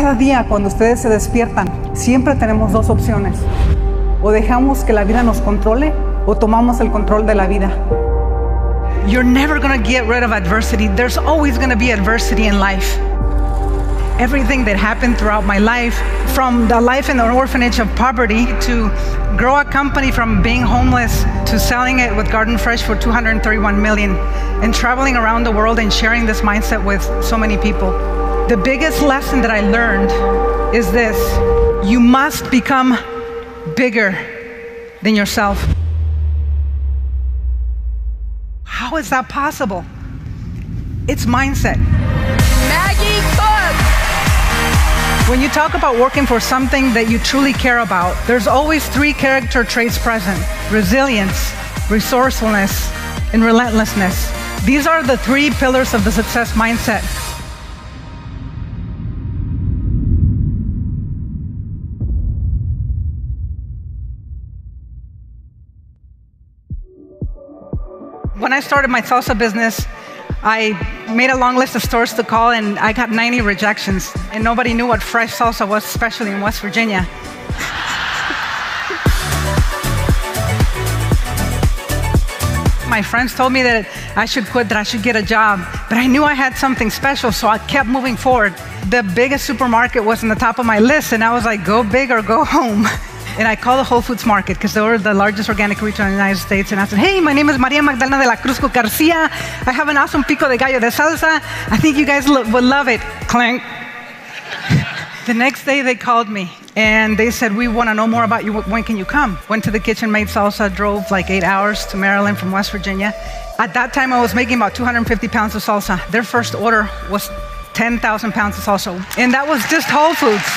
Cada día cuando ustedes se despiertan, siempre tenemos dos opciones. O dejamos que la vida nos controle, o tomamos el control de la vida. You're never going to get rid of adversity. There's always going to be adversity in life. Everything that happened throughout my life, from the life in an orphanage of poverty to grow a company from being homeless to selling it with Garden Fresh for $231 million and traveling around the world and sharing this mindset with so many people. The biggest lesson that I learned is this: you must become bigger than yourself. How is that possible? It's mindset. Magie Cook! When you talk about working for something that you truly care about, there's always three character traits present: resilience, resourcefulness, and relentlessness. These are the three pillars of the success mindset. When I started my salsa business, I made a long list of stores to call, and I got 90 rejections, and nobody knew what fresh salsa was, especially in West Virginia. My friends told me that I should quit, that I should get a job, but I knew I had something special, so I kept moving forward. The biggest supermarket was on the top of my list, and I was like, go big or go home. And I called the Whole Foods Market because they were the largest organic retailer in the United States. And I said, hey, my name is Maria Magdalena de la Cruz Garcia. I have an awesome pico de gallo de salsa. I think you guys would love it. Clank. The next day they called me and they said, we want to know more about you. When can you come? Went to the kitchen, made salsa, drove like 8 hours to Maryland from West Virginia. At that time, I was making about 250 pounds of salsa. Their first order was 10,000 pounds of salsa. And that was just Whole Foods.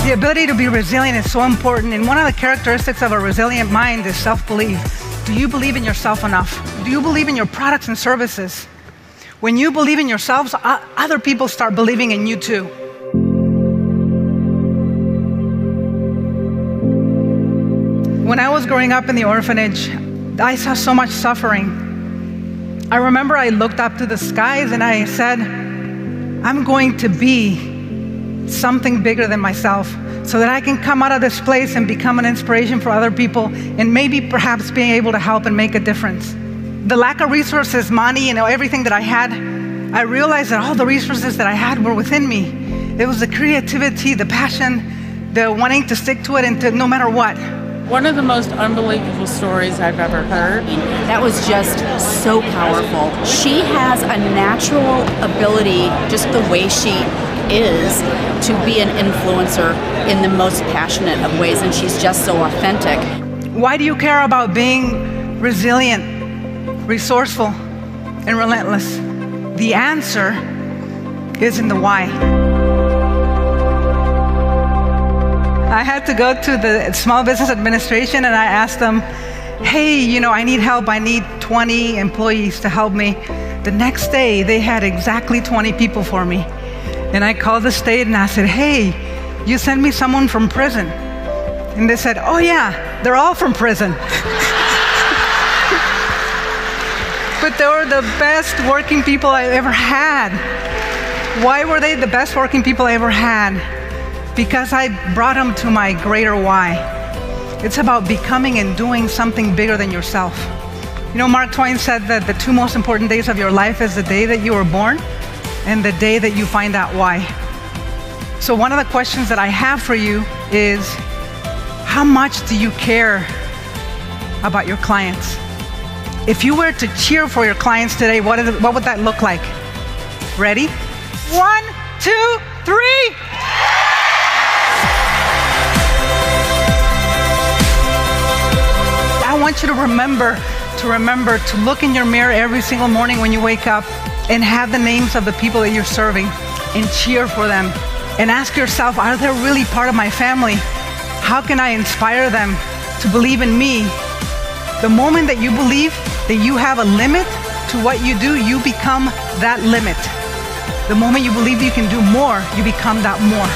The ability to be resilient is so important, and one of the characteristics of a resilient mind is self-belief. Do you believe in yourself enough? Do you believe in your products and services? When you believe in yourselves, other people start believing in you too. When I was growing up in the orphanage, I saw so much suffering. I remember I looked up to the skies and I said, I'm going to be something bigger than myself, so that I can come out of this place and become an inspiration for other people, and maybe perhaps being able to help and make a difference. The lack of resources, money, everything that I had, I realized that all the resources that I had were within me. It was the creativity, the passion, the wanting to stick to it and to no matter what. One of the most unbelievable stories I've ever heard. That was just so powerful. She has a natural ability, just the way she is, to be an influencer in the most passionate of ways, and she's just so authentic. Why do you care about being resilient, resourceful, and relentless? The answer is in the why. I had to go to the Small Business Administration and I asked them, hey, I need help. I need 20 employees to help me. The next day, they had exactly 20 people for me. And I called the state and I said, hey, you sent me someone from prison. And they said, oh yeah, they're all from prison. But they were the best working people I ever had. Why were they the best working people I ever had? Because I brought them to my greater why. It's about becoming and doing something bigger than yourself. Mark Twain said that the two most important days of your life is the day that you were born and the day that you find out why. So one of the questions that I have for you is, how much do you care about your clients? If you were to cheer for your clients today, what would that look like? Ready? 1, 2, 3. I want you to remember to look in your mirror every single morning when you wake up and have the names of the people that you're serving and cheer for them. And ask yourself, are they really part of my family? How can I inspire them to believe in me? The moment that you believe that you have a limit to what you do, you become that limit. The moment you believe you can do more, you become that more.